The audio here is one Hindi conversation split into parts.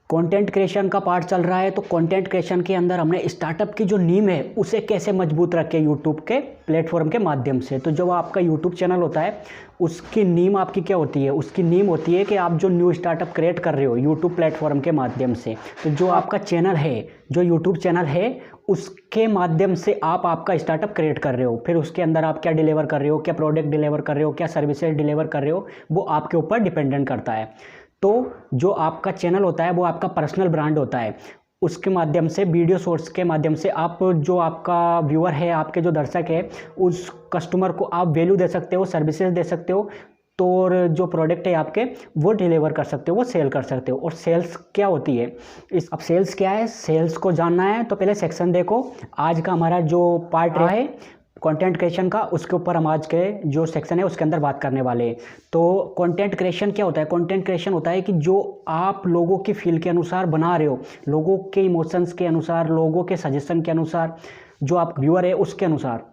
कंटेंट क्रिएशन का पार्ट चल रहा है। तो कंटेंट क्रिएशन के अंदर हमने स्टार्टअप की जो नींव है उसे कैसे मजबूत रखे यूट्यूब के प्लेटफॉर्म के माध्यम से। तो जो आपका यूट्यूब चैनल होता है उसकी नींव आपकी क्या होती है? उसकी नींव होती है कि आप जो न्यू स्टार्टअप क्रिएट कर रहे हो यूट्यूब प्लेटफॉर्म के माध्यम से। तो जो आपका चैनल है, जो यूट्यूब चैनल है, उसके माध्यम से आप आपका स्टार्टअप क्रिएट कर रहे हो। फिर उसके अंदर आप क्या डिलीवर कर रहे हो, क्या प्रोडक्ट डिलीवर कर रहे हो, क्या सर्विसेज डिलीवर कर रहे हो, वो आपके ऊपर डिपेंडेंट करता है। तो जो आपका चैनल होता है वो आपका पर्सनल ब्रांड होता है। उसके माध्यम से, वीडियो सोर्स के माध्यम से आप जो आपका व्यूअर है, आपके जो दर्शक है, उस कस्टमर को आप वैल्यू दे सकते हो, सर्विसेज दे सकते हो। तो और जो प्रोडक्ट है आपके वो डिलीवर कर सकते हो, वो सेल कर सकते हो। और सेल्स क्या होती है अब सेल्स क्या है, सेल्स को जानना है तो पहले सेक्शन देखो। आज का हमारा जो पार्ट रहा है कंटेंट क्रिएशन का, उसके ऊपर हम आज के जो सेक्शन है उसके अंदर बात करने वाले हैं। तो कंटेंट क्रिएशन क्या होता है? कंटेंट क्रिएशन होता है कि जो आप लोगों की फील के अनुसार बना रहे हो, लोगों के इमोशंस के अनुसार, लोगों के सजेशन के अनुसार, जो आप व्यूअर है उसके अनुसार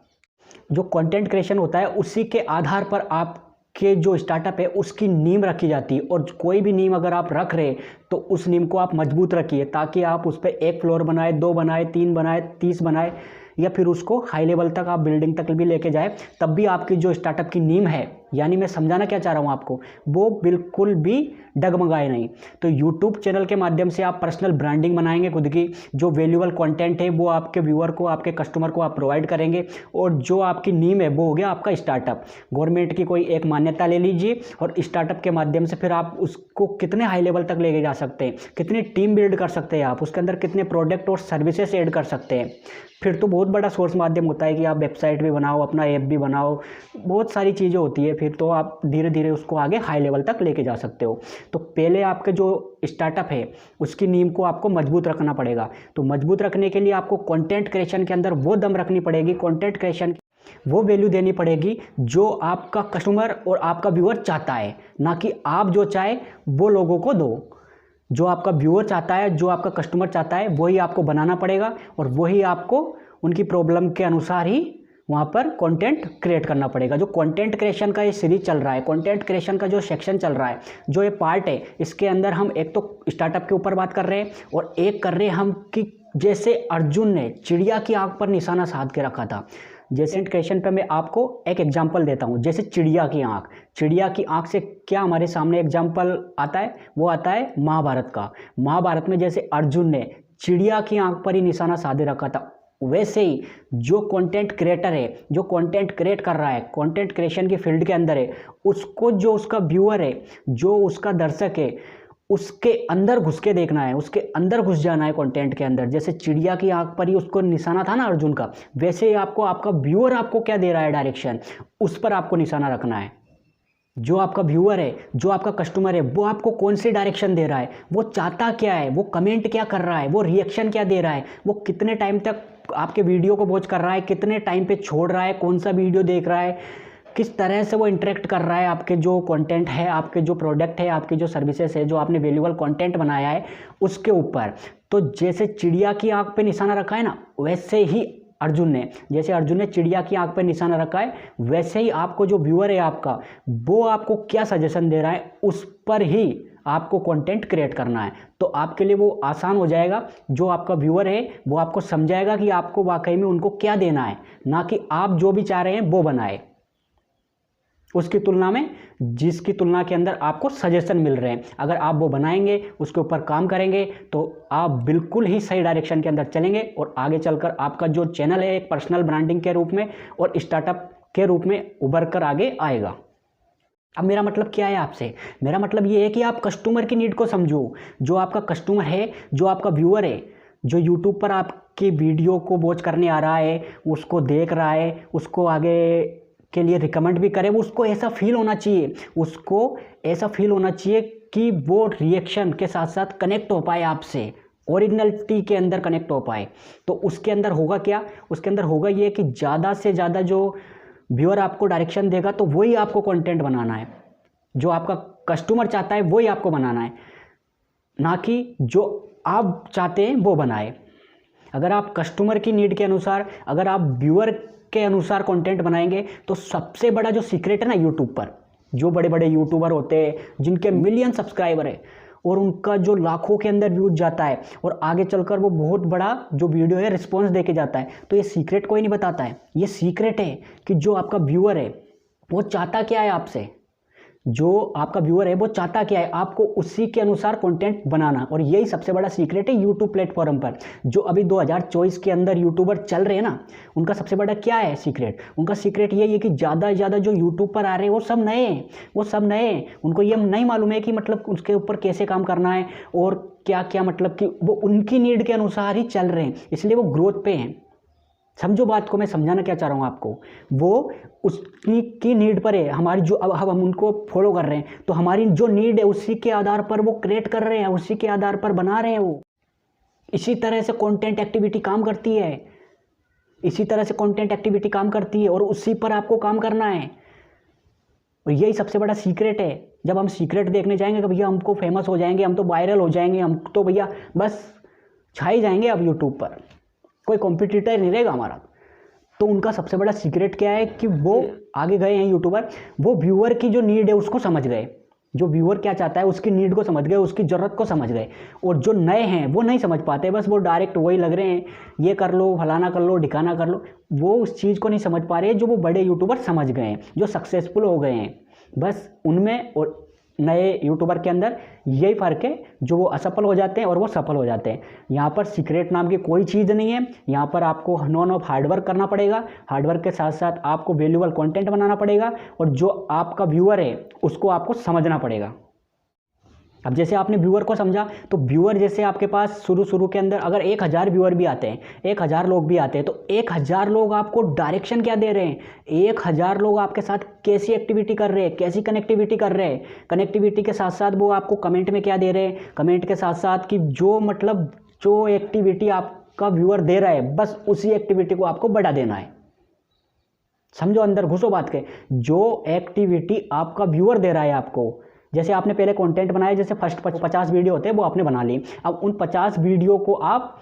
जो कंटेंट क्रिएशन होता है, उसी के आधार पर आप के जो स्टार्टअप है उसकी नींव रखी जाती है। और कोई भी नींव अगर आप रख रहे तो उस नींव को आप मजबूत रखिए, ताकि आप उस पर 1 फ्लोर बनाए, 2 बनाए, 3 बनाए, 30 बनाए, या फिर उसको हाई लेवल तक आप बिल्डिंग तक भी लेके जाए, तब भी आपकी जो स्टार्टअप की नींव है, यानी मैं समझाना क्या चाह रहा हूँ आपको, वो बिल्कुल भी डगमगाए नहीं। तो यूट्यूब चैनल के माध्यम से आप पर्सनल ब्रांडिंग बनाएंगे खुद की, जो वैल्यूएबल कंटेंट है वो आपके व्यूअर को, आपके कस्टमर को आप प्रोवाइड करेंगे। और जो आपकी नींव है वो हो गया आपका स्टार्टअप। गवर्नमेंट की कोई एक मान्यता ले लीजिए और स्टार्टअप के माध्यम से फिर आप उसको कितने हाई लेवल तक लेके जा सकते हैं, कितनी टीम बिल्ड कर सकते हैं आप, उसके अंदर कितने प्रोडक्ट और सर्विसेज ऐड कर सकते हैं। फिर तो बहुत बड़ा सोर्स माध्यम होता है कि आप वेबसाइट भी बनाओ, अपना ऐप भी बनाओ, बहुत सारी चीज़ें होती है। फिर तो आप धीरे धीरे उसको आगे हाई लेवल तक लेके जा सकते हो। तो पहले आपके जो स्टार्टअप है उसकी नींव को आपको मजबूत रखना पड़ेगा। तो मजबूत रखने के लिए आपको कंटेंट क्रिएशन के अंदर वो दम रखनी पड़ेगी, कंटेंट क्रिएशन वो वैल्यू देनी पड़ेगी जो आपका कस्टमर और आपका व्यूअर चाहता है, ना कि आप जो चाहे वो लोगों को दो। जो आपका व्यूअर चाहता है, जो आपका कस्टमर चाहता है, वही आपको बनाना पड़ेगा और वही आपको उनकी प्रॉब्लम के अनुसार ही वहाँ पर कंटेंट क्रिएट करना पड़ेगा। जो कंटेंट क्रिएशन का ये सीरीज चल रहा है, कंटेंट क्रिएशन का जो सेक्शन चल रहा है, जो ये पार्ट है, इसके अंदर हम एक तो स्टार्टअप के ऊपर बात कर रहे हैं और एक कर रहे हैं हम कि जैसे अर्जुन ने चिड़िया की आंख पर निशाना साध के रखा था। जैसे क्रिएशन पे मैं आपको एक एग्जांपल देता हूँ, जैसे चिड़िया की आंख। चिड़िया की आंख से क्या हमारे सामने एग्जांपल आता है? वो आता है महाभारत का। महाभारत में जैसे अर्जुन ने चिड़िया की आंख पर ही निशाना साधे रखा था, वैसे ही जो कंटेंट क्रिएटर है, जो कंटेंट क्रिएट कर रहा है, कंटेंट क्रिएशन की फील्ड के अंदर है, उसको जो उसका व्यूअर है, जो उसका दर्शक है, उसके अंदर घुस के देखना है, उसके अंदर घुस जाना है कंटेंट के अंदर। जैसे चिड़िया की आंख पर ही उसको निशाना था ना अर्जुन का, वैसे ही आपको आपका व्यूअर आपको क्या दे रहा है डायरेक्शन, उस पर आपको निशाना रखना है। जो आपका व्यूअर है, जो आपका कस्टमर है, वो आपको कौन सी डायरेक्शन दे रहा है, वो चाहता क्या है, वो कमेंट क्या कर रहा है, वो रिएक्शन क्या दे रहा है, वो कितने टाइम तक आपके वीडियो को वॉच कर रहा है, कितने टाइम पे छोड़ रहा है, कौन सा वीडियो देख रहा है, किस तरह से वो इंटरेक्ट कर रहा है आपके जो कंटेंट है, आपके जो प्रोडक्ट है, आपकी जो सर्विसेज है, जो आपने वैल्यूएबल कंटेंट बनाया है उसके ऊपर। तो जैसे चिड़िया की आंख पे निशाना रखा है ना, वैसे ही अर्जुन ने, जैसे अर्जुन ने चिड़िया की आंख पे निशाना रखा है, वैसे ही आपको जो व्यूअर है आपका, वो आपको क्या सजेशन दे रहा है, उस पर ही आपको कंटेंट क्रिएट करना है। तो आपके लिए वो आसान हो जाएगा। जो आपका व्यूअर है वो आपको समझाएगा कि आपको वाकई में उनको क्या देना है, ना कि आप जो भी चाह रहे हैं वो बनाए, उसकी तुलना में जिसकी तुलना के अंदर आपको सजेशन मिल रहे हैं। अगर आप वो बनाएंगे, उसके ऊपर काम करेंगे, तो आप बिल्कुल ही सही डायरेक्शन के अंदर चलेंगे और आगे चलकर आपका जो चैनल है एक पर्सनल ब्रांडिंग के रूप में और स्टार्टअप के रूप में उभर कर आगे आएगा। अब मेरा मतलब क्या है आपसे? मेरा मतलब ये है कि आप कस्टमर की नीड को समझो। जो आपका कस्टमर है, जो आपका व्यूअर है, जो यूट्यूब पर आपकी वीडियो को वॉच करने आ रहा है, उसको देख रहा है, उसको आगे के लिए रिकमेंड भी करे, वो उसको ऐसा फील होना चाहिए, उसको ऐसा फील होना चाहिए कि वो रिएक्शन के साथ साथ कनेक्ट हो पाए आपसे, ओरिजिनलिटी के अंदर कनेक्ट हो पाए। तो उसके अंदर होगा क्या? उसके अंदर होगा ये कि ज़्यादा से ज़्यादा जो व्यूअर आपको डायरेक्शन देगा तो वही आपको कंटेंट बनाना है, जो आपका कस्टमर चाहता है वही आपको बनाना है, ना कि जो आप चाहते हैं वो बनाए। अगर आप कस्टमर की नीड के अनुसार, अगर आप व्यूअर के अनुसार कंटेंट बनाएंगे, तो सबसे बड़ा जो सीक्रेट है ना यूट्यूब पर, जो बड़े बड़े यूट्यूबर होते हैं जिनके मिलियन सब्सक्राइबर है, और उनका जो लाखों के अंदर व्यूज जाता है और आगे चलकर वो बहुत बड़ा जो वीडियो है रिस्पॉन्स देके जाता है। तो ये सीक्रेट कोई नहीं बताता है, ये सीक्रेट है कि जो आपका व्यूअर है वो चाहता क्या है आपसे, जो आपका व्यूअर है वो चाहता क्या है, आपको उसी के अनुसार कंटेंट बनाना। और यही सबसे बड़ा सीक्रेट है यूट्यूब प्लेटफॉर्म पर। जो अभी 2024 के अंदर यूट्यूबर चल रहे हैं ना, उनका सबसे बड़ा क्या है सीक्रेट, उनका सीक्रेट यही है कि ज़्यादा से ज़्यादा जो यूट्यूब पर आ रहे हैं वो सब नए हैं, वो सब नए हैं। उनको ये नहीं मालूम है कि मतलब उसके ऊपर कैसे काम करना है और क्या क्या, मतलब कि वो उनकी नीड के अनुसार ही चल रहे हैं, इसलिए वो ग्रोथ पे हैं। समझो बात को, मैं समझाना क्या चाह रहा हूँ आपको, वो उसकी की नीड पर है हमारी, जो अब हम उनको फॉलो कर रहे हैं तो हमारी जो नीड है उसी के आधार पर वो क्रिएट कर रहे हैं, उसी के आधार पर बना रहे हैं वो। इसी तरह से कंटेंट एक्टिविटी काम करती है, इसी तरह से कंटेंट एक्टिविटी काम करती है और उसी पर आपको काम करना है। और यही सबसे बड़ा सीक्रेट है। जब हम सीक्रेट देखने जाएंगे कि भैया हमको फेमस हो जाएंगे, हम तो वायरल हो जाएंगे, हम तो भैया बस छाई जाएंगे अब यूट्यूब पर, कोई कॉम्पिटिटर नहीं रहेगा हमारा। तो उनका सबसे बड़ा सीक्रेट क्या है कि वो आगे गए हैं यूट्यूबर, वो व्यूअर की जो नीड है उसको समझ गए, जो व्यूअर क्या चाहता है उसकी नीड को समझ गए, उसकी ज़रूरत को समझ गए। और जो नए हैं वो नहीं समझ पाते, बस वो डायरेक्ट वही लग रहे हैं, ये कर लो, फलाना कर लो, ढिकाना कर लो, वो उस चीज़ को नहीं समझ पा रहे हैं जो वो बड़े यूट्यूबर समझ गए हैं, जो सक्सेसफुल हो गए हैं। बस उनमें और नए यूट्यूबर के अंदर यही फ़र्क है, जो वो असफल हो जाते हैं और वो सफल हो जाते हैं। यहाँ पर सीक्रेट नाम की कोई चीज़ नहीं है, यहाँ पर आपको नॉन ऑफ हार्डवर्क करना पड़ेगा, हार्डवर्क के साथ साथ आपको वैल्यूएबल कंटेंट बनाना पड़ेगा और जो आपका व्यूअर है उसको आपको समझना पड़ेगा। अब जैसे आपने व्यूअर को समझा तो व्यूअर जैसे आपके पास शुरू के अंदर अगर 1000 व्यूअर भी आते हैं, 1000 लोग भी आते हैं, तो 1000 लोग आपको डायरेक्शन क्या दे रहे हैं, 1000 लोग आपके साथ कैसी एक्टिविटी कर रहे हैं, कैसी कनेक्टिविटी कर रहे हैं। कनेक्टिविटी के साथ साथ वो आपको कमेंट में क्या दे रहे हैं, कमेंट के साथ साथ कि जो मतलब जो एक्टिविटी आपका व्यूअर दे रहा है बस उसी एक्टिविटी को आपको बढ़ा देना है। समझो, अंदर घुसो बात के, जो एक्टिविटी आपका व्यूअर दे रहा है आपको, जैसे आपने पहले कंटेंट बनाया, जैसे फर्स्ट 50 वीडियो होते हैं वो आपने बना ली, अब उन 50 वीडियो को आप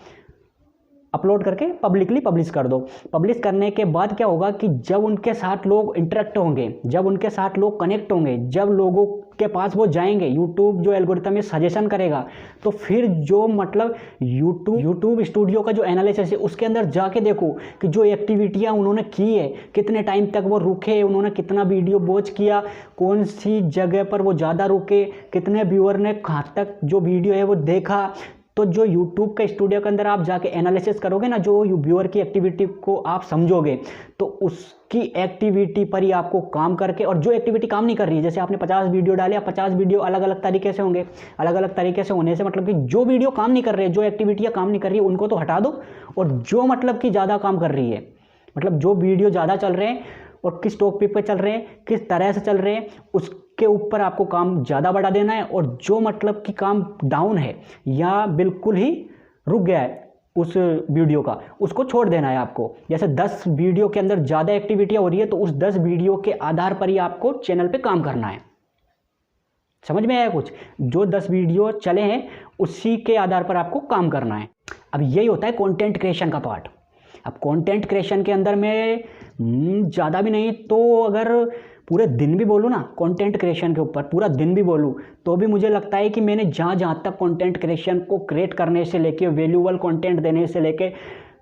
अपलोड करके पब्लिकली पब्लिश कर दो। पब्लिश करने के बाद क्या होगा कि जब उनके साथ लोग इंटरेक्ट होंगे, जब उनके साथ लोग कनेक्ट होंगे, जब लोगों के पास वो जाएंगे, यूट्यूब जो एल्गोरिथम है सजेशन करेगा, तो फिर जो मतलब यूट्यूब स्टूडियो का जो एनालिसिस है उसके अंदर जाके देखो कि जो एक्टिविटियां उन्होंने की है, कितने टाइम तक वो रुके, उन्होंने कितना वीडियो वॉच किया, कौन सी जगह पर वो ज़्यादा रुके, कितने व्यूअर ने कहाँ तक जो वीडियो है वो देखा। तो जो यूट्यूब के स्टूडियो के अंदर आप जाके एनालिसिस करोगे ना, जो व्यूअर की एक्टिविटी को आप समझोगे, तो उसकी एक्टिविटी पर ही आपको काम करके, और जो एक्टिविटी काम नहीं कर रही है, जैसे आपने 50 वीडियो डाले, 50 वीडियो अलग अलग तरीके से होंगे, अलग अलग तरीके से होने से मतलब कि जो वीडियो काम नहीं कर रहे, जो एक्टिविटियाँ काम नहीं कर रही है उनको तो हटा दो, और जो मतलब कि ज़्यादा काम कर रही है, मतलब जो वीडियो ज़्यादा चल रहे हैं और किस टॉपिक पे चल रहे हैं, किस तरह से चल रहे हैं, उसके ऊपर आपको काम ज़्यादा बढ़ा देना है। और जो मतलब कि काम डाउन है या बिल्कुल ही रुक गया है उस वीडियो का, उसको छोड़ देना है आपको। जैसे 10 वीडियो के अंदर ज़्यादा एक्टिविटियाँ हो रही है तो उस 10 वीडियो के आधार पर ही आपको चैनल पे काम करना है। समझ में आया कुछ? जो 10 वीडियो चले हैं उसी के आधार पर आपको काम करना है। अब यही होता है कंटेंट क्रिएशन का पार्ट। अब कंटेंट क्रिएशन के अंदर मैं ज़्यादा भी नहीं तो अगर पूरे दिन भी बोलूँ ना कंटेंट क्रिएशन के ऊपर, पूरा दिन भी बोलूँ तो भी मुझे लगता है कि मैंने जहाँ जहाँ तक कंटेंट क्रिएशन को क्रिएट करने से लेके, वैल्यूएबल कंटेंट देने से लेके,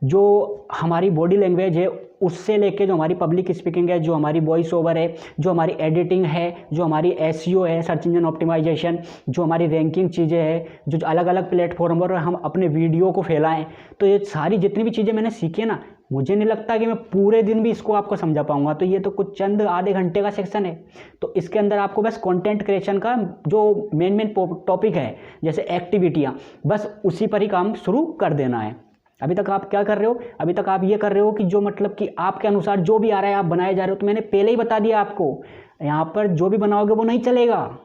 जो हमारी बॉडी लैंग्वेज है उससे लेके, जो हमारी पब्लिक स्पीकिंग है, जो हमारी वॉइस ओवर है, जो हमारी एडिटिंग है, जो हमारी एसईओ है, सर्च इंजन ऑप्टिमाइजेशन, जो हमारी रैंकिंग चीज़ें हैं, जो अलग अलग प्लेटफॉर्म पर हम अपने वीडियो को फैलाएं, तो ये सारी जितनी भी चीज़ें मैंने सीखी है ना, मुझे नहीं लगता कि मैं पूरे दिन भी इसको आपको समझा पाऊंगा। तो ये तो कुछ चंद आधे घंटे का सेक्शन है। तो इसके अंदर आपको बस कंटेंट क्रिएशन का जो मेन टॉपिक है, जैसे एक्टिविटियाँ, बस उसी पर ही काम शुरू कर देना है। अभी तक आप क्या कर रहे हो? अभी तक आप ये कर रहे हो कि जो मतलब कि आपके अनुसार जो भी आ रहा है आप बनाए जा रहे हो। तो मैंने पहले ही बता दिया आपको, यहाँ पर जो भी बनाओगे वो नहीं चलेगा,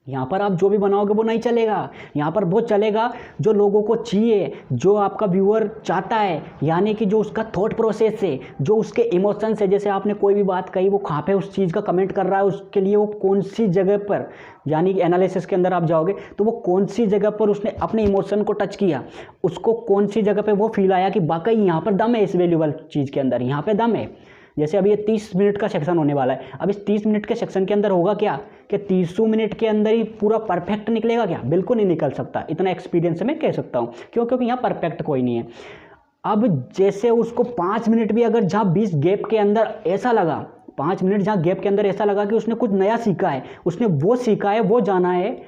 यहाँ पर आप जो भी बनाओगे वो नहीं चलेगा। यहाँ पर वो चलेगा जो लोगों को चाहिए, जो आपका व्यूअर चाहता है, यानी कि जो उसका थॉट प्रोसेस है, जो उसके इमोशंस है। जैसे आपने कोई भी बात कही, वो कहाँ पे उस चीज़ का कमेंट कर रहा है, उसके लिए वो कौन सी जगह पर, यानी कि एनालिसिस के अंदर आप जाओगे तो वो कौन सी जगह पर उसने अपने इमोशन को टच किया, उसको कौन सी जगह पर वो फील आया कि वाकई यहाँ पर दम है इस वैल्यूएबल चीज़ के अंदर, यहाँ पर दम है। जैसे अभी ये 30 मिनट का सेक्शन होने वाला है, अब इस 30 मिनट के सेक्शन के अंदर होगा क्या कि 30 मिनट के अंदर ही पूरा परफेक्ट निकलेगा क्या? बिल्कुल नहीं निकल सकता। इतना एक्सपीरियंस से मैं कह सकता हूँ। क्यों? क्योंकि यहाँ परफेक्ट कोई नहीं है। अब जैसे उसको 5 मिनट भी अगर जहाँ 20 गैप के अंदर ऐसा लगा, 5 मिनट जहाँ गैप के अंदर ऐसा लगा कि उसने कुछ नया सीखा है, उसने वो सीखा है, वो जाना है,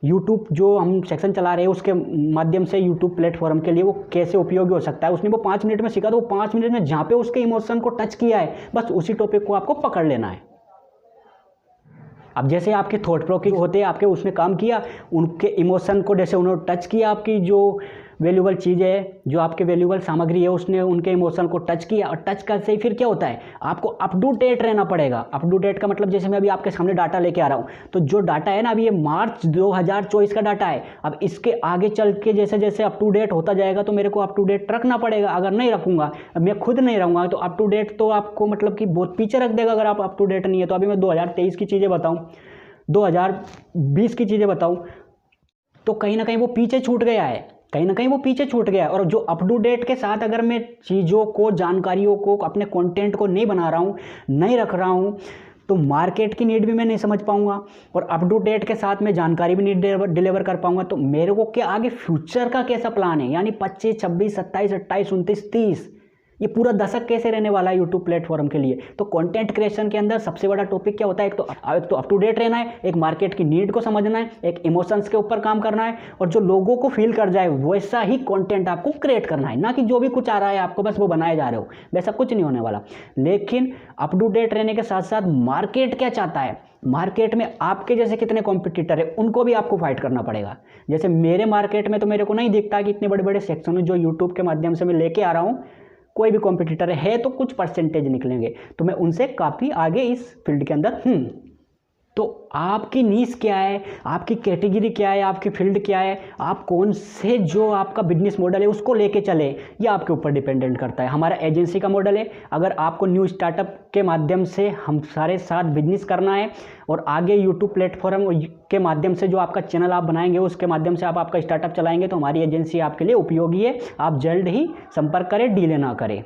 यूट्यूब जो हम सेक्शन चला रहे हैं उसके माध्यम से यूट्यूब प्लेटफॉर्म के लिए वो कैसे उपयोगी हो सकता है, उसने वो 5 मिनट में सीखा, तो वो 5 मिनट में जहाँ पे उसके इमोशन को टच किया है, बस उसी टॉपिक को आपको पकड़ लेना है। अब जैसे आपके थॉट प्रोवोकिंग होते हैं, आपके उसने काम किया, उनके इमोशन को जैसे उन्होंने टच किया, आपकी जो वैल्यूबल चीज़ है, जो आपके वैल्यूबल सामग्री है, उसने उनके इमोशन को टच किया, और टच करते ही फिर क्या होता है, आपको अप टू डेट रहना पड़ेगा। अप टू डेट का मतलब जैसे मैं अभी आपके सामने डाटा लेके आ रहा हूँ, तो जो डाटा है ना, अभी ये मार्च 2024 का डाटा है। अब इसके आगे चल के जैसे जैसे अप टू डेट होता जाएगा तो मेरे को अप टू डेट रखना पड़ेगा। अगर नहीं रखूँगा, मैं खुद नहीं रहूँगा, तो अप टू डेट तो आपको मतलब कि बहुत पीछे रख देगा अगर आप अप टू डेट नहीं है। तो अभी मैं 2023 की चीज़ें बताऊँ, 2020 की चीज़ें बताऊँ, तो कहीं ना कहीं वो पीछे छूट गया है, कहीं ना कहीं वो पीछे छूट गया है। और जो अप टू डेट के साथ अगर मैं चीज़ों को, जानकारियों को, अपने कंटेंट को नहीं बना रहा हूँ, नहीं रख रहा हूँ, तो मार्केट की नीड भी मैं नहीं समझ पाऊंगा, और अप टू डेट के साथ मैं जानकारी भी नहीं डिलीवर कर पाऊंगा। तो मेरे को क्या आगे फ्यूचर का कैसा प्लान है, यानी 25, 26, 27, 28, 29, 30, ये पूरा दशक कैसे रहने वाला है यूट्यूब प्लेटफॉर्म के लिए। तो कंटेंट क्रिएशन के अंदर सबसे बड़ा टॉपिक क्या होता है, एक तो अप टू डेट रहना है, एक मार्केट की नीड को समझना है, एक इमोशंस के ऊपर काम करना है, और जो लोगों को फील कर जाए वैसा ही कंटेंट आपको क्रिएट करना है, ना कि जो भी कुछ आ रहा है आपको बस वो बनाए जा रहे हो, वैसा कुछ नहीं होने वाला। लेकिन अप टू डेट रहने के साथ साथ मार्केट क्या चाहता है, मार्केट में आपके जैसे कितने कॉम्पिटिटर है, उनको भी आपको फाइट करना पड़ेगा। जैसे मेरे मार्केट में तो मेरे को नहीं दिखता कि इतने बड़े बड़े सेक्शन जो यूट्यूब के माध्यम से मैं लेके आ रहा हूँ, कोई भी कॉम्पिटिटर है तो कुछ परसेंटेज निकलेंगे, तो मैं उनसे काफ़ी आगे इस फील्ड के अंदर हूँ। तो आपकी नीश क्या है, आपकी कैटेगरी क्या है, आपकी फील्ड क्या है, आप कौन से जो आपका बिजनेस मॉडल है उसको लेके चले, ये आपके ऊपर डिपेंडेंट करता है। हमारा एजेंसी का मॉडल है, अगर आपको न्यू स्टार्टअप के माध्यम से हम सारे साथ बिजनेस करना है और आगे यूट्यूब प्लेटफॉर्म के माध्यम से जो आपका चैनल आप बनाएंगे उसके माध्यम से आप आपका स्टार्टअप चलाएंगे, तो हमारी एजेंसी आपके लिए उपयोगी है। आप जल्द ही संपर्क करें, डिले ना करें।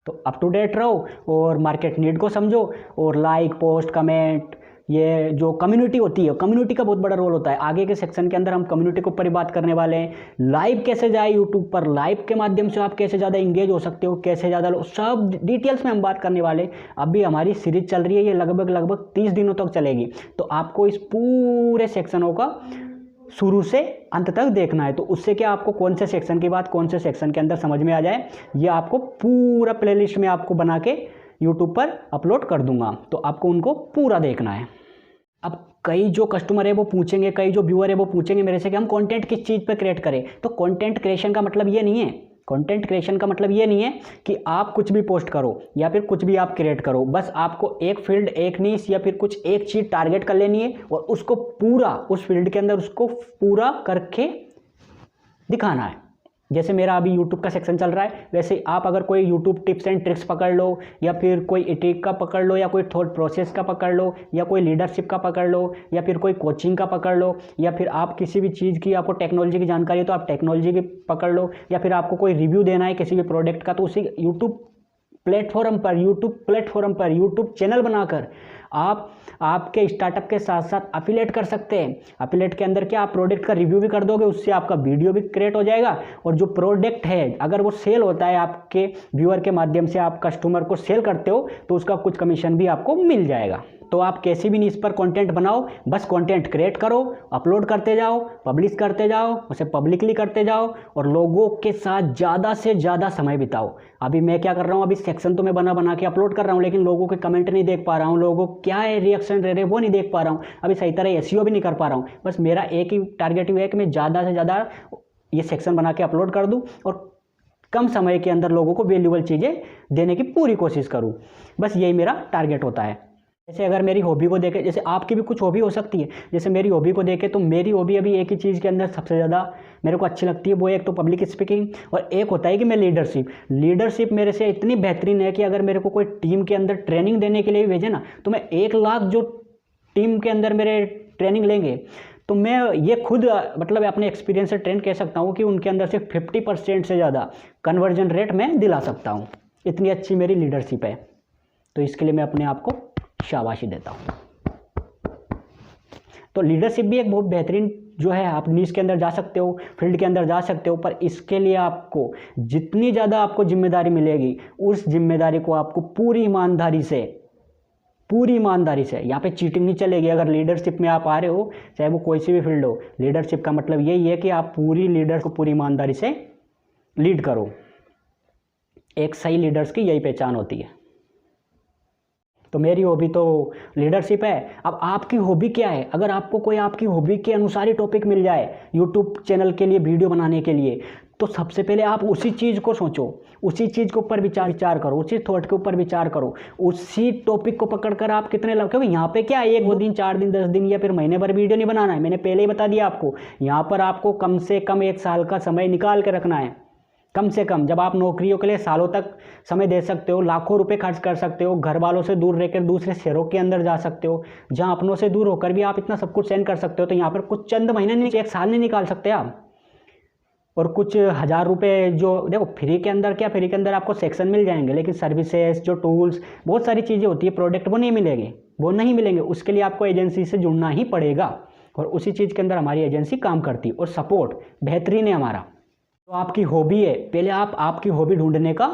तो अप टू डेट रहो और मार्केट नीड को समझो, और लाइक, पोस्ट, कमेंट, ये जो कम्युनिटी होती है, कम्युनिटी का बहुत बड़ा रोल होता है। आगे के सेक्शन के अंदर हम कम्युनिटी के ऊपर ही बात करने वाले हैं। लाइव कैसे जाए यूट्यूब पर, लाइव के माध्यम से आप कैसे ज़्यादा इंगेज हो सकते हो, कैसे ज़्यादा, सब डिटेल्स में हम बात करने वाले। अभी हमारी सीरीज चल रही है, ये लगभग 30 दिनों तक चलेगी, तो आपको इस पूरे सेक्शनों का शुरू से अंत तक देखना है। तो उससे क्या, आपको कौन से सेक्शन की बात कौन से सेक्शन के अंदर समझ में आ जाए, ये आपको पूरा प्लेलिस्ट में आपको बना के यूट्यूब पर अपलोड कर दूंगा, तो आपको उनको पूरा देखना है। अब कई जो कस्टमर है वो पूछेंगे, कई जो व्यूअर है वो पूछेंगे मेरे से कि हम कंटेंट किस चीज़ पर क्रिएट करें। तो कंटेंट क्रिएशन का मतलब ये नहीं है, कंटेंट क्रिएशन का मतलब ये नहीं है कि आप कुछ भी पोस्ट करो या फिर कुछ भी आप क्रिएट करो। बस आपको एक फील्ड, एक नीश या फिर कुछ एक चीज़ टारगेट कर लेनी है और उसको पूरा उस फील्ड के अंदर उसको पूरा करके दिखाना है। जैसे मेरा अभी यूट्यूब का सेक्शन चल रहा है, वैसे आप अगर कोई यूट्यूब टिप्स एंड ट्रिक्स पकड़ लो, या फिर कोई एथिक का पकड़ लो, या कोई थॉट प्रोसेस का पकड़ लो, या कोई लीडरशिप का पकड़ लो, या फिर कोई कोचिंग का पकड़ लो, या फिर आप किसी भी चीज़ की, आपको टेक्नोलॉजी की जानकारी है तो आप टेक्नोलॉजी की पकड़ लो, या फिर आपको कोई रिव्यू देना है किसी भी प्रोडक्ट का, तो उसी यूट्यूब प्लेटफॉर्म पर यूट्यूब चैनल बनाकर आप आपके स्टार्टअप के साथ साथ अफिलेट कर सकते हैं। अफिलेट के अंदर क्या, आप प्रोडक्ट का रिव्यू भी कर दोगे, उससे आपका वीडियो भी क्रिएट हो जाएगा, और जो प्रोडक्ट है अगर वो सेल होता है आपके व्यूअर के माध्यम से, आप कस्टमर को सेल करते हो तो उसका कुछ कमीशन भी आपको मिल जाएगा। तो आप कैसी भी नीश पर कंटेंट बनाओ, बस कंटेंट क्रिएट करो, अपलोड करते जाओ, पब्लिश करते जाओ, उसे पब्लिकली करते जाओ, और लोगों के साथ ज़्यादा से ज़्यादा समय बिताओ। अभी मैं क्या कर रहा हूँ, अभी सेक्शन तो मैं बना के अपलोड कर रहा हूँ, लेकिन लोगों के कमेंट नहीं देख पा रहा हूँ, लोगों क्या है रिएक्शन रह रहे वो नहीं देख पा रहा हूँ, अभी सही तरह एसईओ भी नहीं कर पा रहा हूँ। बस मेरा एक ही टारगेट है कि मैं ज़्यादा से ज़्यादा ये सेक्शन बना के अपलोड कर दूँ और कम समय के अंदर लोगों को वैल्यूबल चीज़ें देने की पूरी कोशिश करूँ। बस यही मेरा टारगेट होता है। जैसे अगर मेरी हॉबी को देखें, जैसे आपकी भी कुछ हॉबी हो सकती है, जैसे मेरी हॉबी को देखें तो मेरी हॉबी अभी एक ही चीज़ के अंदर सबसे ज़्यादा मेरे को अच्छी लगती है, वो एक तो पब्लिक स्पीकिंग, और एक होता है कि मैं लीडरशिप मेरे से इतनी बेहतरीन है कि अगर मेरे को कोई टीम के अंदर ट्रेनिंग देने के लिए भेजे ना, तो मैं 1 लाख जो टीम के अंदर मेरे ट्रेनिंग लेंगे, तो मैं ये खुद मतलब अपने एक्सपीरियंस से ट्रेंड कह सकता हूँ कि उनके अंदर से 50% से ज़्यादा कन्वर्जन रेट मैं दिला सकता हूँ। इतनी अच्छी मेरी लीडरशिप है। तो इसके लिए मैं अपने आप को शाबाशी देता हूँ। तो लीडरशिप भी एक बहुत बेहतरीन जो है, आप नीश के अंदर जा सकते हो, फील्ड के अंदर जा सकते हो, पर इसके लिए आपको जितनी ज़्यादा आपको जिम्मेदारी मिलेगी, उस जिम्मेदारी को आपको पूरी ईमानदारी से, यहाँ पे चीटिंग नहीं चलेगी। अगर लीडरशिप में आप आ रहे हो, चाहे वो कोई सी भी फील्ड हो, लीडरशिप का मतलब यही है कि आप पूरी लीडर को पूरी ईमानदारी से लीड करो। एक सही लीडर्स की यही पहचान होती है। तो मेरी हॉबी तो लीडरशिप है। अब आपकी हॉबी क्या है? अगर आपको कोई आपकी हॉबी के अनुसार ही टॉपिक मिल जाए यूट्यूब चैनल के लिए, वीडियो बनाने के लिए, तो सबसे पहले आप उसी चीज़ को सोचो, उसी चीज़ के ऊपर विचार करो, उसी थॉट के ऊपर विचार करो, उसी टॉपिक को पकड़कर आप कितने लग, क्योंकि यहाँ पे क्या है, 1 दिन 4 दिन 10 दिन या फिर महीने भर वीडियो नहीं बनाना है। मैंने पहले ही बता दिया आपको, यहाँ पर आपको कम से कम 1 साल का समय निकाल के रखना है। कम से कम, जब आप नौकरियों के लिए सालों तक समय दे सकते हो, लाखों रुपए खर्च कर सकते हो, घर वालों से दूर रहकर दूसरे शहरों के अंदर जा सकते हो, जहां अपनों से दूर होकर भी आप इतना सब कुछ सेंड कर सकते हो, तो यहाँ पर कुछ चंद महीने नहीं, 1 साल नहीं निकाल सकते आप। और कुछ 1000 रुपये जो देखो, फ्री के अंदर क्या, फ्री के अंदर आपको सेक्शन मिल जाएंगे, लेकिन सर्विसेज, जो टूल्स, बहुत सारी चीज़ें होती है, प्रोडक्ट, वो नहीं मिलेंगे। उसके लिए आपको एजेंसी से जुड़ना ही पड़ेगा, और उसी चीज़ के अंदर हमारी एजेंसी काम करती है, और सपोर्ट बेहतरीन है हमारा। तो आपकी हॉबी है, पहले आप आपकी हॉबी ढूंढने का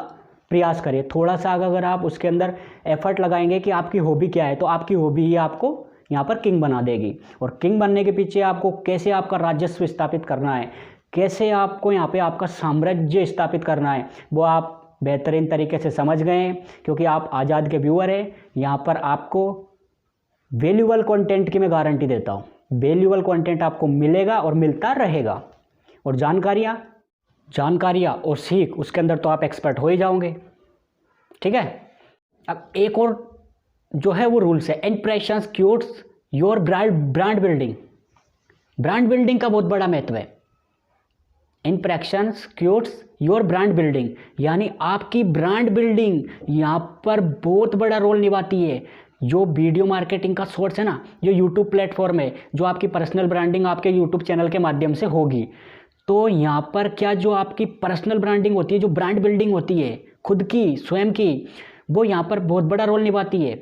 प्रयास करें। थोड़ा सा अगर आप उसके अंदर एफर्ट लगाएंगे कि आपकी हॉबी क्या है, तो आपकी हॉबी ही आपको यहाँ पर किंग बना देगी। और किंग बनने के पीछे आपको कैसे आपका राजस्व स्थापित करना है, कैसे आपको यहाँ पे आपका साम्राज्य स्थापित करना है, वो आप बेहतरीन तरीके से समझ गए हैं, क्योंकि आप आज़ाद के व्यूअर हैं। यहाँ पर आपको वैल्यूएबल कंटेंट की मैं गारंटी देता हूँ, वैल्यूएबल कंटेंट आपको मिलेगा और मिलता रहेगा। और जानकारियाँ और सीख, उसके अंदर तो आप एक्सपर्ट हो ही जाओगे। ठीक है। अब एक और जो है वो रूल्स है, इंप्रेशंस क्यूट्स योर ब्रांड बिल्डिंग का बहुत बड़ा महत्व है। इंप्रेशंस क्यूट्स योर ब्रांड बिल्डिंग, यानी आपकी ब्रांड बिल्डिंग यहाँ पर बहुत बड़ा रोल निभाती है। जो वीडियो मार्केटिंग का सोर्स है ना, जो यूट्यूब प्लेटफॉर्म है, जो आपकी पर्सनल ब्रांडिंग आपके यूट्यूब चैनल के माध्यम से होगी, तो यहाँ पर क्या, जो आपकी पर्सनल ब्रांडिंग होती है, जो ब्रांड बिल्डिंग होती है खुद की, स्वयं की, वो यहाँ पर बहुत बड़ा रोल निभाती है।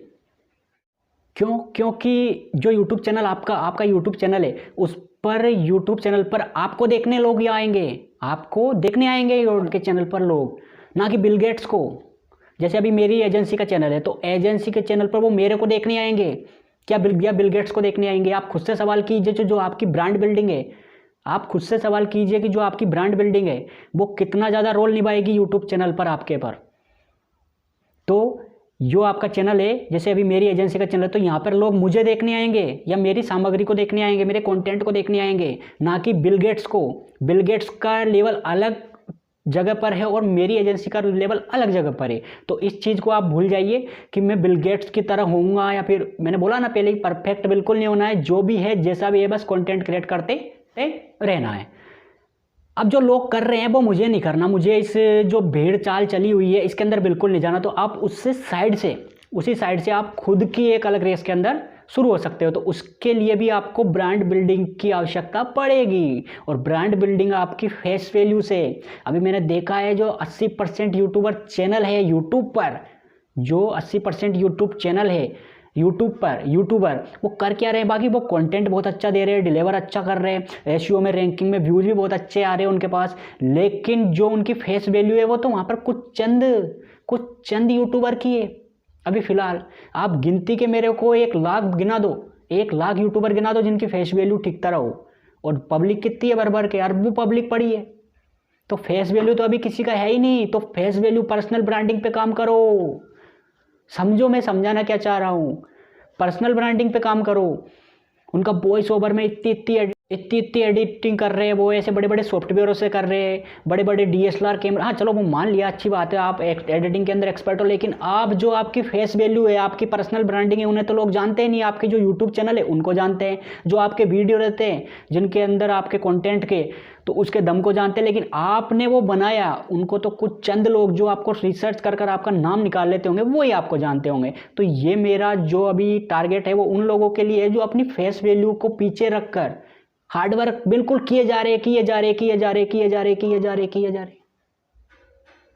क्यों? क्योंकि जो यूट्यूब चैनल आपका यूट्यूब चैनल है, उस पर यूट्यूब चैनल पर आपको देखने लोग आएंगे, आपको देखने आएंगे उनके चैनल पर लोग, ना कि बिल गेट्स को। जैसे अभी मेरी एजेंसी का चैनल है, तो एजेंसी के चैनल पर वो मेरे को देखने आएंगे क्या, बिल गेट्स को देखने आएंगे? आप खुद से सवाल कीजिए, जो आपकी ब्रांड बिल्डिंग है, आप खुद से सवाल कीजिए कि जो आपकी ब्रांड बिल्डिंग है वो कितना ज़्यादा रोल निभाएगी यूट्यूब चैनल पर आपके पर। तो जो आपका चैनल है, जैसे अभी मेरी एजेंसी का चैनल है, तो यहाँ पर लोग मुझे देखने आएंगे या मेरी सामग्री को देखने आएंगे, मेरे कंटेंट को देखने आएंगे, ना कि बिल गेट्स को। बिल गेट्स का लेवल अलग जगह पर है और मेरी एजेंसी का लेवल अलग जगह पर है। तो इस चीज़ को आप भूल जाइए कि मैं बिल गेट्स की तरह होऊंगा, या फिर मैंने बोला ना पहले ही, परफेक्ट बिल्कुल नहीं होना है। जो भी है, जैसा भी है, बस कंटेंट क्रिएट करते रहना है। अब जो लोग कर रहे हैं वो मुझे नहीं करना, मुझे इस जो भीड़ चाल चली हुई है इसके अंदर बिल्कुल नहीं जाना। तो आप उसी साइड से आप खुद की एक अलग रेस के अंदर शुरू हो सकते हो। तो उसके लिए भी आपको ब्रांड बिल्डिंग की आवश्यकता पड़ेगी, और ब्रांड बिल्डिंग आपकी फेस वैल्यू से। अभी मैंने देखा है जो 80% यूट्यूबर चैनल है यूट्यूब पर, जो 80% यूट्यूब चैनल है यूट्यूबर, वो कर क्या रहे हैं? बाकी वो कंटेंट बहुत अच्छा दे रहे हैं, डिलीवर अच्छा कर रहे हैं, एसईओ में, रैंकिंग में व्यूज भी बहुत अच्छे आ रहे हैं उनके पास, लेकिन जो उनकी फेस वैल्यू है वो तो वहाँ पर कुछ चंद यूट्यूबर की है। अभी फिलहाल आप गिनती के मेरे को 1 लाख गिना दो, 1 लाख यूट्यूबर गिना दो जिनकी फेस वैल्यू ठीक तरह हो, और पब्लिक कितनी है? भर के अरबों पब्लिक पड़ी है। तो फेस वैल्यू तो अभी किसी का है ही नहीं। तो फेस वैल्यू, पर्सनल ब्रांडिंग पे काम करो। समझो मैं समझाना क्या चाह रहा हूँ। पर्सनल ब्रांडिंग पे काम करो। उनका वॉइस ओवर में इतनी एडिटिंग कर रहे हैं, वो ऐसे बड़े बड़े सॉफ्टवेयरों से कर रहे हैं, बड़े बड़े DSLR कैमरा। हाँ चलो वो मान लिया, अच्छी बात है, आप एडिटिंग के अंदर एक्सपर्ट हो, लेकिन आप जो आपकी फेस वैल्यू है, आपकी पर्सनल ब्रांडिंग है, उन्हें तो लोग जानते ही नहीं। आपके जो यूट्यूब चैनल है उनको जानते हैं, जो आपके वीडियो रहते हैं जिनके अंदर आपके कंटेंट के, तो उसके दम को जानते हैं, लेकिन आपने वो बनाया, उनको तो कुछ चंद लोग जो आपको रिसर्च कर आपका नाम निकाल लेते होंगे, वो ही आपको जानते होंगे। तो ये मेरा जो अभी टारगेट है वो उन लोगों के लिए है जो अपनी फेस वैल्यू को पीछे रखकर हार्डवर्क बिल्कुल किए जा रहे।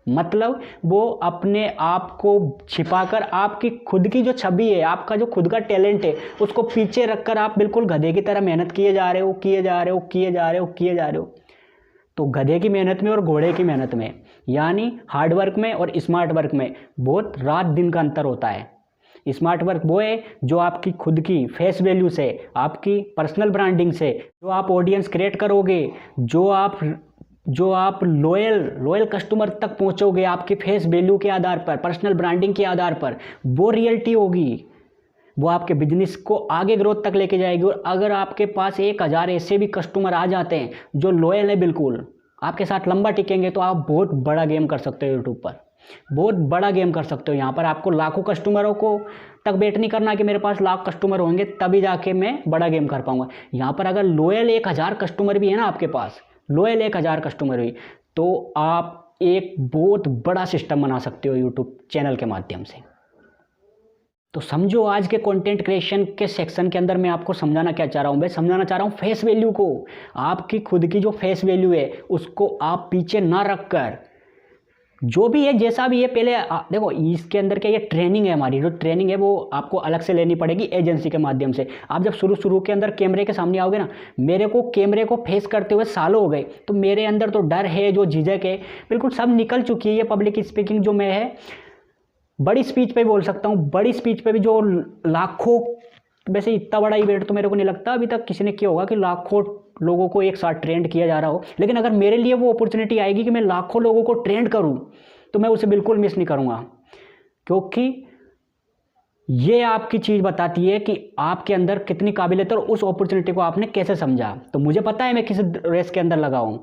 मतलब वो अपने आप को छिपाकर आपकी खुद की जो छवि है, आपका जो खुद का टैलेंट है, उसको पीछे रखकर आप बिल्कुल गधे की तरह मेहनत किए जा रहे हो, किए जा रहे हो, किए जा रहे हो, किए जा रहे हो। तो गधे की मेहनत में और घोड़े की मेहनत में, यानी हार्ड वर्क में और स्मार्ट वर्क में बहुत रात दिन का अंतर होता है। स्मार्ट वर्क वो है जो आपकी खुद की फेस वैल्यू से, आपकी पर्सनल ब्रांडिंग से, जो आप ऑडियंस क्रिएट करोगे, जो आप लॉयल कस्टमर तक पहुंचोगे आपके फेस वैल्यू के आधार पर, पर्सनल ब्रांडिंग के आधार पर, वो रियलिटी होगी। वो आपके बिजनेस को आगे ग्रोथ तक लेके जाएगी। और अगर आपके पास 1000 ऐसे भी कस्टमर आ जाते हैं जो लॉयल है, बिल्कुल आपके साथ लंबा टिकेंगे, तो आप बहुत बड़ा गेम कर सकते हो यूट्यूब पर, बहुत बड़ा गेम कर सकते हो। यहाँ पर आपको लाखों कस्टमरों को तक वेट नहीं करना कि मेरे पास लाख कस्टमर होंगे तभी जाके मैं बड़ा गेम कर पाऊंगा। यहाँ पर अगर लॉयल 1000 कस्टमर भी है ना आपके पास, लॉयल 1000 कस्टमर भी, तो आप एक बहुत बड़ा सिस्टम बना सकते हो यूट्यूब चैनल के माध्यम से। तो समझो आज के कंटेंट क्रिएशन के सेक्शन के अंदर मैं आपको समझाना क्या चाह रहा हूँ, मैं समझाना चाह रहा हूँ फेस वैल्यू को। आपकी खुद की जो फेस वैल्यू है उसको आप पीछे ना रखकर, जो भी है जैसा भी है, पहले देखो इसके अंदर क्या, ये ट्रेनिंग है हमारी, जो ट्रेनिंग है वो आपको अलग से लेनी पड़ेगी एजेंसी के माध्यम से। आप जब शुरू के अंदर कैमरे के सामने आओगे ना, मेरे को कैमरे को फेस करते हुए सालों हो गए, तो मेरे अंदर तो डर है, जो झिझक है, बिल्कुल सब निकल चुकी है। ये पब्लिक स्पीकिंग जो मैं है, बड़ी स्पीच पे बोल सकता हूँ, बड़ी स्पीच पे भी जो लाखों, वैसे इतना बड़ा इवेंट तो मेरे को नहीं लगता अभी तक किसी ने किया होगा कि lakhों लोगों को एक साथ ट्रेंड किया जा रहा हो। लेकिन अगर मेरे लिए वो अपॉर्चुनिटी आएगी कि मैं लाखों लोगों को ट्रेंड करूं, तो मैं उसे बिल्कुल मिस नहीं करूंगा, क्योंकि ये आपकी चीज़ बताती है कि आपके अंदर कितनी काबिलियत है और उस अपॉर्चुनिटी को आपने कैसे समझा। तो मुझे पता है मैं किस रेस के अंदर लगा हूँ।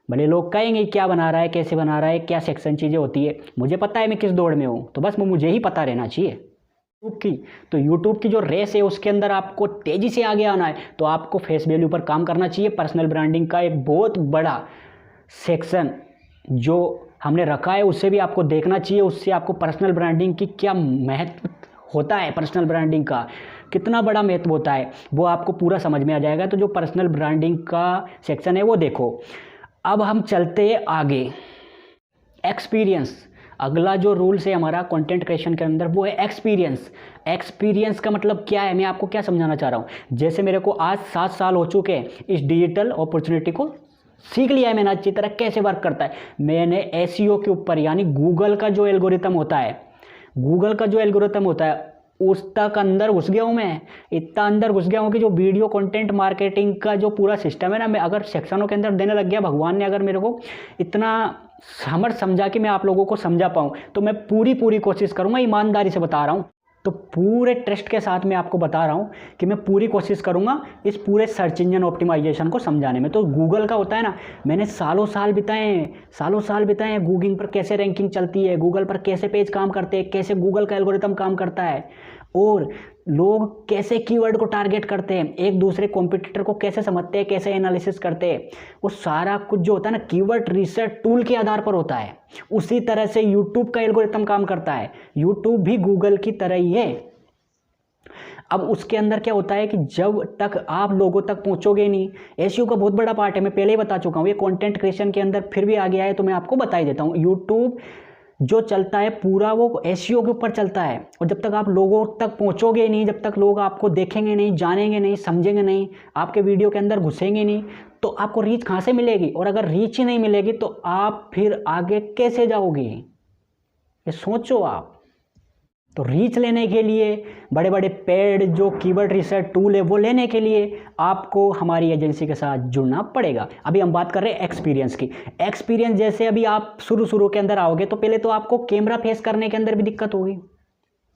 भले लोग कहेंगे क्या बना रहा है, कैसे बना रहा है, क्या सेक्शन चीज़ें होती है, मुझे पता है मैं किस दौड़ में हूँ। तो बस मुझे ही पता रहना चाहिए तो यूट्यूब की जो रेस है उसके अंदर आपको तेज़ी से आगे आना है, तो आपको फेस वैल्यू पर काम करना चाहिए। पर्सनल ब्रांडिंग का एक बहुत बड़ा सेक्शन जो हमने रखा है उसे भी आपको देखना चाहिए। उससे आपको पर्सनल ब्रांडिंग की क्या महत्व होता है, पर्सनल ब्रांडिंग का कितना बड़ा महत्व होता है, वो आपको पूरा समझ में आ जाएगा। तो जो पर्सनल ब्रांडिंग का सेक्शन है वो देखो। अब हम चलते हैं आगे, एक्सपीरियंस। अगला जो रूल्स है हमारा कंटेंट क्रिएशन के अंदर वो है एक्सपीरियंस। एक्सपीरियंस का मतलब क्या है, मैं आपको क्या समझाना चाह रहा हूँ। जैसे मेरे को आज 7 साल हो चुके हैं इस डिजिटल अपॉर्चुनिटी को सीख लिया है मैंने अच्छी तरह कैसे वर्क करता है। मैंने एसईओ के ऊपर, यानी गूगल का जो एल्गोरिथम होता है, गूगल का जो एल्गोरिथम होता है उस तक अंदर घुस गया हूँ मैं। इतना अंदर घुस गया हूँ कि जो वीडियो कंटेंट मार्केटिंग का जो पूरा सिस्टम है ना, मैं अगर सेक्शनों के अंदर देने लग गया, भगवान ने अगर मेरे को इतना समझ समझा कि मैं आप लोगों को समझा पाऊँ, तो मैं पूरी कोशिश करूँगा। ईमानदारी से बता रहा हूँ, तो पूरे ट्रस्ट के साथ मैं आपको बता रहा हूँ कि मैं पूरी कोशिश करूँगा इस पूरे सर्च इंजन ऑप्टिमाइजेशन को समझाने में। तो गूगल का होता है ना, मैंने सालों साल बिताए हैं गूगल पर कैसे रैंकिंग चलती है, गूगल पर कैसे पेज काम करते हैं, कैसे गूगल का एल्गोरिथम काम करता है, और लोग कैसे कीवर्ड को टारगेट करते हैं, एक दूसरे कॉम्पिटिटर को कैसे समझते हैं, कैसे एनालिसिस करते हैं। वो सारा कुछ जो होता है ना कीवर्ड रिसर्च टूल के आधार पर होता है। उसी तरह से यूट्यूब का एल्गोरिथम काम करता है। यूट्यूब भी गूगल की तरह ही है। अब उसके अंदर क्या होता है कि जब तक आप लोगों तक पहुंचोगे नहीं, एसईओ का बहुत बड़ा पार्ट है, मैं पहले ही बता चुका हूँ। ये कंटेंट क्रिएशन के अंदर फिर भी आ गया है तो मैं आपको बता ही देता हूँ। यूट्यूब जो चलता है पूरा वो एसईओ के ऊपर चलता है, और जब तक आप लोगों तक पहुंचोगे नहीं, जब तक लोग आपको देखेंगे नहीं, जानेंगे नहीं, समझेंगे नहीं, आपके वीडियो के अंदर घुसेंगे नहीं, तो आपको रीच कहाँ से मिलेगी। और अगर रीच ही नहीं मिलेगी तो आप फिर आगे कैसे जाओगे, ये सोचो आप। तो रीच लेने के लिए, बड़े बड़े पेड जो कीवर्ड रिसर्च टूल है वो लेने के लिए आपको हमारी एजेंसी के साथ जुड़ना पड़ेगा। अभी हम बात कर रहे हैं एक्सपीरियंस की। एक्सपीरियंस जैसे अभी आप शुरू के अंदर आओगे तो पहले तो आपको कैमरा फेस करने के अंदर भी दिक्कत होगी,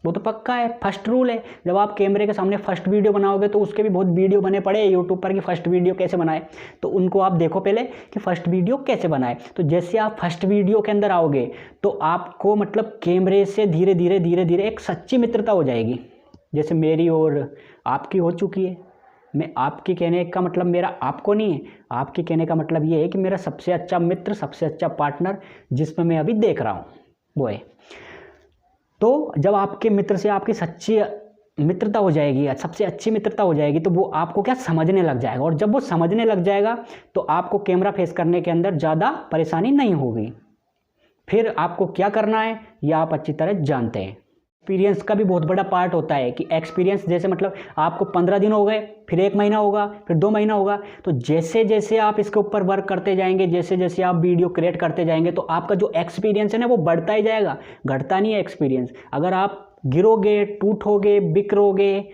वो तो पक्का है। फर्स्ट रूल है, जब आप कैमरे के सामने फर्स्ट वीडियो बनाओगे तो उसके भी बहुत वीडियो बने पड़े हैं यूट्यूब पर कि फर्स्ट वीडियो कैसे बनाए, तो उनको आप देखो पहले कि फर्स्ट वीडियो कैसे बनाए। तो जैसे आप फर्स्ट वीडियो के अंदर आओगे तो आपको मतलब कैमरे से धीरे धीरे एक सच्ची मित्रता हो जाएगी, जैसे मेरी और आपकी हो चुकी है। मैं आपकी कहने का मतलब मेरा आपको नहीं है, आपकी कहने का मतलब ये है कि मेरा सबसे अच्छा मित्र, सबसे अच्छा पार्टनर जिसमें मैं अभी देख रहा हूँ वो है। तो जब आपके मित्र से आपकी सच्ची मित्रता हो जाएगी, सबसे अच्छी मित्रता हो जाएगी, तो वो आपको क्या समझने लग जाएगा, और जब वो समझने लग जाएगा तो आपको कैमरा फेस करने के अंदर ज़्यादा परेशानी नहीं होगी। फिर आपको क्या करना है ये आप अच्छी तरह जानते हैं। एक्सपीरियंस का भी बहुत बड़ा पार्ट होता है कि एक्सपीरियंस जैसे मतलब आपको 15 दिन हो गए, फिर 1 महीना होगा, फिर 2 महीना होगा, तो जैसे जैसे आप इसके ऊपर वर्क करते जाएंगे, जैसे जैसे आप वीडियो क्रिएट करते जाएंगे, तो आपका जो एक्सपीरियंस है ना वो बढ़ता ही जाएगा, घटता नहीं है एक्सपीरियंस। अगर आप गिरोगे, टूटोगे, बिखरोगे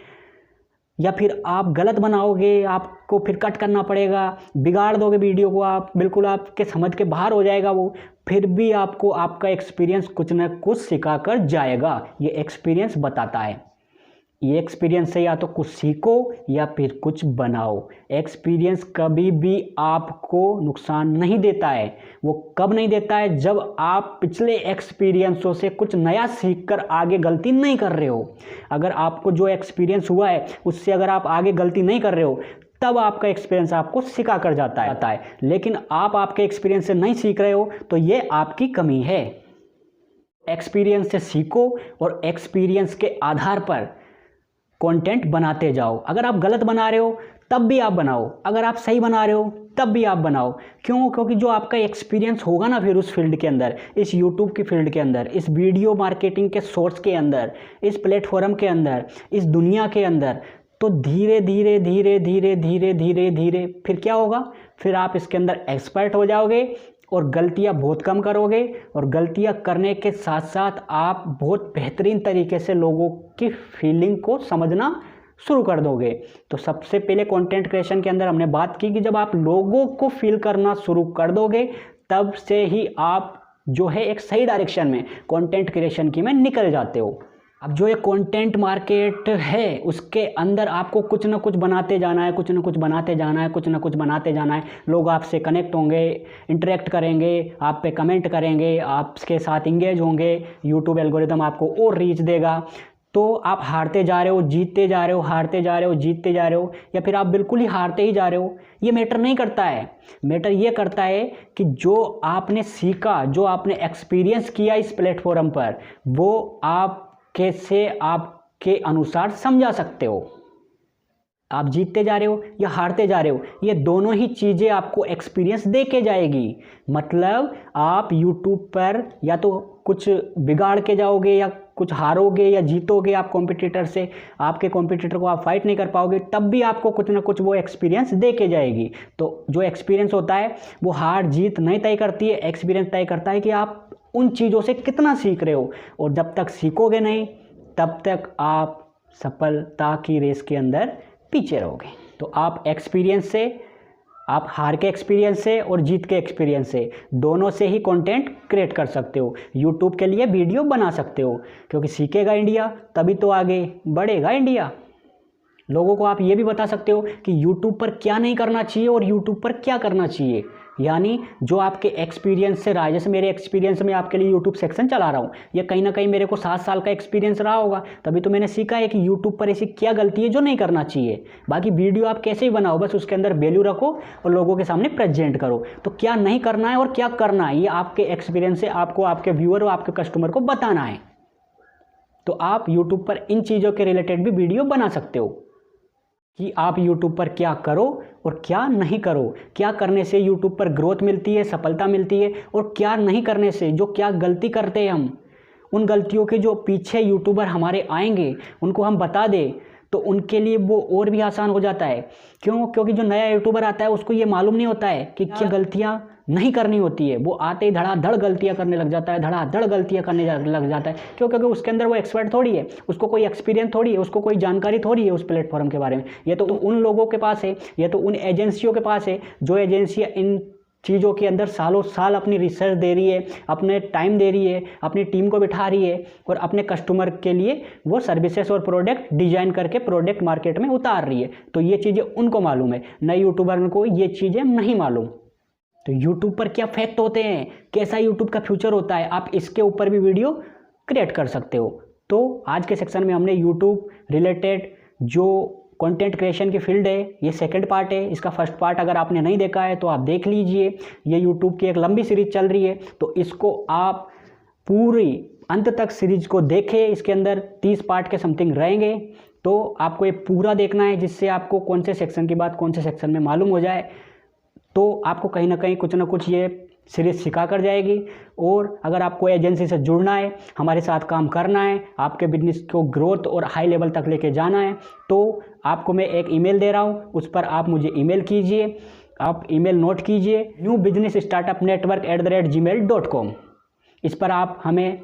या फिर आप गलत बनाओगे, आपको फिर कट करना पड़ेगा, बिगाड़ दोगे वीडियो को, आप बिल्कुल आपके समझ के बाहर हो जाएगा वो, फिर भी आपको आपका एक्सपीरियंस कुछ ना कुछ सिखा कर जाएगा। ये एक्सपीरियंस बताता है। ये एक्सपीरियंस से या तो कुछ सीखो या फिर कुछ बनाओ। एक्सपीरियंस कभी भी आपको नुकसान नहीं देता है। वो कब नहीं देता है? जब आप पिछले एक्सपीरियंसों से कुछ नया सीखकर आगे गलती नहीं कर रहे हो। अगर आपको जो एक्सपीरियंस हुआ है उससे अगर आप आगे गलती नहीं कर रहे हो, तब आपका एक्सपीरियंस आपको सिखा कर जाता है। लेकिन आप आपके एक्सपीरियंस से नहीं सीख रहे हो तो ये आपकी कमी है। एक्सपीरियंस से सीखो और एक्सपीरियंस के आधार पर कंटेंट बनाते जाओ। अगर आप गलत बना रहे हो तब भी आप बनाओ, अगर आप सही बना रहे हो तब भी आप बनाओ। क्यों? क्योंकि जो आपका एक्सपीरियंस होगा ना फिर उस फील्ड के अंदर, इस यूट्यूब की फील्ड के अंदर, इस वीडियो मार्केटिंग के सोर्स के अंदर, इस प्लेटफॉर्म के अंदर, इस दुनिया के अंदर, तो धीरे धीरे धीरे धीरे धीरे धीरे धीरे फिर क्या होगा? फिर आप इसके अंदर एक्सपर्ट हो जाओगे और गलतियां बहुत कम करोगे, और गलतियां करने के साथ साथ आप बहुत बेहतरीन तरीके से लोगों की फीलिंग को समझना शुरू कर दोगे। तो सबसे पहले कंटेंट क्रिएशन के अंदर हमने बात की कि जब आप लोगों को फील करना शुरू कर दोगे तब से ही आप जो है एक सही डायरेक्शन में कंटेंट क्रिएशन की में निकल जाते हो। अब जो ये कंटेंट मार्केट है उसके अंदर आपको कुछ ना कुछ बनाते जाना है, कुछ ना कुछ बनाते जाना है, कुछ ना कुछ बनाते जाना है। लोग आपसे कनेक्ट होंगे, इंटरेक्ट करेंगे, आप पे कमेंट करेंगे, आपके साथ इंगेज होंगे, यूट्यूब एल्गोरिदम आपको और रीच देगा। तो आप हारते जा रहे हो, जीतते जा रहे हो, हारते जा रहे हो, जीतते जा रहे हो, या फिर आप बिल्कुल ही हारते ही जा रहे हो, ये मैटर नहीं करता है। मैटर ये करता है कि जो आपने सीखा, जो आपने एक्सपीरियंस किया इस प्लेटफॉर्म पर, वो आप कैसे आपके अनुसार समझा सकते हो। आप जीतते जा रहे हो या हारते जा रहे हो, ये दोनों ही चीज़ें आपको एक्सपीरियंस दे के जाएगी। मतलब आप YouTube पर या तो कुछ बिगाड़ के जाओगे, या कुछ हारोगे या जीतोगे आप कॉम्पिटिटर से, आपके कॉम्पिटिटर को आप फाइट नहीं कर पाओगे, तब भी आपको कुछ ना कुछ वो एक्सपीरियंस दे के जाएगी। तो जो एक्सपीरियंस होता है वो हार जीत नहीं तय करती है, एक्सपीरियंस तय करता है कि आप उन चीज़ों से कितना सीख रहे हो। और जब तक सीखोगे नहीं तब तक आप सफलता की रेस के अंदर पीछे रहोगे। तो आप एक्सपीरियंस से, आप हार के एक्सपीरियंस से और जीत के एक्सपीरियंस से, दोनों से ही कंटेंट क्रिएट कर सकते हो, यूट्यूब के लिए वीडियो बना सकते हो। क्योंकि सीखेगा इंडिया तभी तो आगे बढ़ेगा इंडिया। लोगों को आप ये भी बता सकते हो कि यूट्यूब पर क्या नहीं करना चाहिए और यूट्यूब पर क्या करना चाहिए। यानी जो आपके एक्सपीरियंस से रहा है, जैसे मेरे एक्सपीरियंस में आपके लिए यूट्यूब सेक्शन चला रहा हूँ, ये कहीं ना कहीं मेरे को 7 साल का एक्सपीरियंस रहा होगा, तभी तो मैंने सीखा है कि यूट्यूब पर ऐसी क्या गलती है जो नहीं करना चाहिए। बाकी वीडियो आप कैसे ही बनाओ, बस उसके अंदर वैल्यू रखो और लोगों के सामने प्रेजेंट करो। तो क्या नहीं करना है और क्या करना है, ये आपके एक्सपीरियंस से आपको आपके व्यूअर और आपके कस्टमर को बताना है। तो आप यूट्यूब पर इन चीज़ों के रिलेटेड भी वीडियो बना सकते हो कि आप YouTube पर क्या करो और क्या नहीं करो, क्या करने से YouTube पर ग्रोथ मिलती है, सफलता मिलती है, और क्या नहीं करने से, जो क्या गलती करते हैं हम, उन गलतियों के जो पीछे यूट्यूबर हमारे आएंगे उनको हम बता दें तो उनके लिए वो और भी आसान हो जाता है। क्यों? क्योंकि जो नया यूट्यूबर आता है उसको ये मालूम नहीं होता है कि क्या गलतियाँ नहीं करनी होती है। वो आते ही धड़ाधड़ गलतियाँ करने लग जाता है, धड़ाधड़ गलतियाँ करने लग जाता है। क्यों? क्योंकि उसके अंदर वो एक्सपर्ट थोड़ी है, उसको कोई एक्सपीरियंस थोड़ी है, उसको कोई जानकारी थोड़ी है उस प्लेटफॉर्म के बारे में। ये तो उन लोगों के पास है, ये तो उन एजेंसियों के पास है जो एजेंसियाँ इन चीज़ों के अंदर सालों साल अपनी रिसर्च दे रही है, अपने टाइम दे रही है, अपनी टीम को बिठा रही है, और अपने कस्टमर के लिए वो सर्विसेज और प्रोडक्ट डिजाइन करके प्रोडक्ट मार्केट में उतार रही है। तो ये चीज़ें उनको मालूम है, नए यूट्यूबर को ये चीज़ें नहीं मालूम। तो यूट्यूब पर क्या फैक्ट होते हैं, कैसा यूट्यूब का फ्यूचर होता है, आप इसके ऊपर भी वीडियो क्रिएट कर सकते हो। तो आज के सेक्शन में हमने यूट्यूब रिलेटेड जो कंटेंट क्रिएशन की फील्ड है, ये सेकंड पार्ट है। इसका फर्स्ट पार्ट अगर आपने नहीं देखा है तो आप देख लीजिए। ये यूट्यूब की एक लंबी सीरीज चल रही है, तो इसको आप पूरी अंत तक सीरीज को देखें। इसके अंदर 30 पार्ट के समथिंग रहेंगे, तो आपको ये पूरा देखना है, जिससे आपको कौन से सेक्शन की बात कौन से सेक्शन में मालूम हो जाए। तो आपको कहीं ना कहीं कुछ ना कुछ ये सीरीज सिखा कर जाएगी। और अगर आपको एजेंसी से जुड़ना है, हमारे साथ काम करना है, आपके बिजनेस को ग्रोथ और हाई लेवल तक लेके जाना है, तो आपको मैं एक ईमेल दे रहा हूँ, उस पर आप मुझे ईमेल कीजिए। आप ईमेल नोट कीजिए, newbusinessstartupnetwork@gmail.com। इस पर आप हमें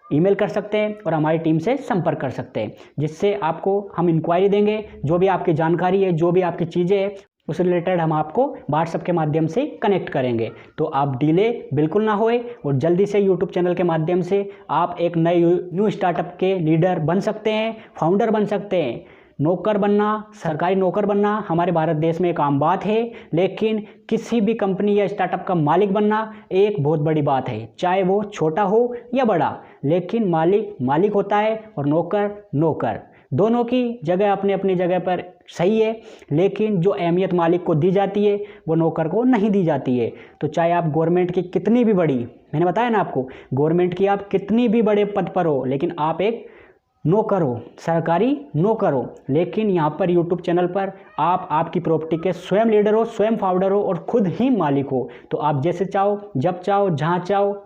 ईमेल कर सकते हैं और हमारी टीम से संपर्क कर सकते हैं, जिससे आपको हम इंक्वायरी देंगे। जो भी आपकी जानकारी है, जो भी आपकी चीज़ें हैं, उस रिलेटेड हम आपको व्हाट्सएप के माध्यम से कनेक्ट करेंगे। तो आप डिले बिल्कुल ना होए और जल्दी से यूट्यूब चैनल के माध्यम से आप एक नए न्यू स्टार्टअप के लीडर बन सकते हैं, फाउंडर बन सकते हैं। नौकर बनना, सरकारी नौकर बनना हमारे भारत देश में एक आम बात है, लेकिन किसी भी कंपनी या स्टार्टअप का मालिक बनना एक बहुत बड़ी बात है, चाहे वो छोटा हो या बड़ा। लेकिन मालिक मालिक होता है और नौकर नौकर। दोनों की जगह अपनी अपनी जगह पर सही है, लेकिन जो अहमियत मालिक को दी जाती है वो नौकर को नहीं दी जाती है। तो चाहे आप गवर्नमेंट की कितनी भी बड़ी, मैंने बताया ना आपको, गवर्नमेंट की आप कितनी भी बड़े पद पर हो, लेकिन आप एक नौकर हो, सरकारी नौकर हो। लेकिन यहाँ पर यूट्यूब चैनल पर आप आपकी प्रॉपर्टी के स्वयं लीडर हो, स्वयं फाउंडर हो और खुद ही मालिक हो। तो आप जैसे चाहो, जब चाहो, जहाँ चाहो,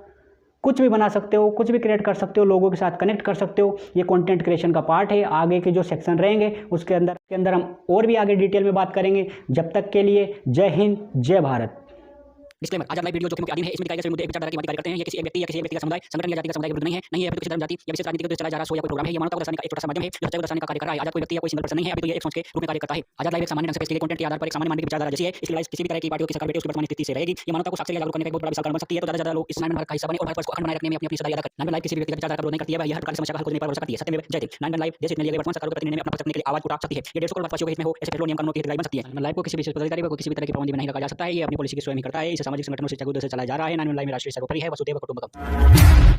कुछ भी बना सकते हो, कुछ भी क्रिएट कर सकते हो, लोगों के साथ कनेक्ट कर सकते हो। ये कंटेंट क्रिएशन का पार्ट है। आगे के जो सेक्शन रहेंगे उसके अंदर हम और भी आगे डिटेल में बात करेंगे। जब तक के लिए जय हिंद, जय भारत। डिस्क्लेमर, आज लाइव वीडियो जोखिम के अधीन है। इसमें दिखाए गए सभी मुद्दे एक विचारधारा की बात करते हैं। ये किसी एक व्यक्ति या किसी एक व्यक्ति का समुदाय, संगठन या जाति का समुदाय के विरुद्ध नहीं है के विरुद्ध धर्म, जाति या विशेष राजनीति के विरुद्ध चलाया जा रहा शो या कोई प्रोग्राम है। ये मानवता को दर्शाने का एक छोटा सा माध्यम है जो सच्चाई को दर्शाने का कार्य कर रहा है। आजाद कोई व्यक्ति या कोई सिंगल पर्सन नहीं है, अभी तो ये एक सोच के रूप में कार्य करता है। आजाद लाइव एक सामान्य ढंग से पेश किए गए कंटेंट के आधार पर एक सामान्य मानवीय विचारधारा जैसी है। इसके लिए किसी भी तरह की पार्टी की सरकार बैठे उसकी वर्तमान स्थिति से रहेगी। ये मानवता को साक्षर या जागरूक करने का एक बहुत बड़ा विशाल कारण बन सकती है। तो ज्यादा लोग इस नाइन भारत का हिस्सा बने और भारत को अखंड बनाए रखने में अपनी सदा याद रखें। नाइन लाइव किसी भी व्यक्ति का विचारधारा का विरोध नहीं करती है, वह हर प्रकार की समस्या का हल खोजने पर भरोसा करती है। सत्य में जय हिंद। नाइन लाइव देश हित में लिए गए वर्तमान सरकार को प्रतिनिधि में अपना पक्ष रखने के लिए आवाज उठा सकती है। ये 150 करोड़ भारतवासियों के हित में हो ऐसे फैसलों, नियम कानूनों की हितैषी बन सकती है। नाइन लाइव को किसी विशेष पदाधिकारी को किसी भी तरह की पाबंदी में नहीं लगा जा सकता है। ये अपनी पॉलिसी की स्वयं ही करता है। इसे सामाजिक संगठनों से चलाया जा रहा है। नाइन लाइव में राष्ट्रीय सर्वोपरि है, वसुधैव कुटुंबकम।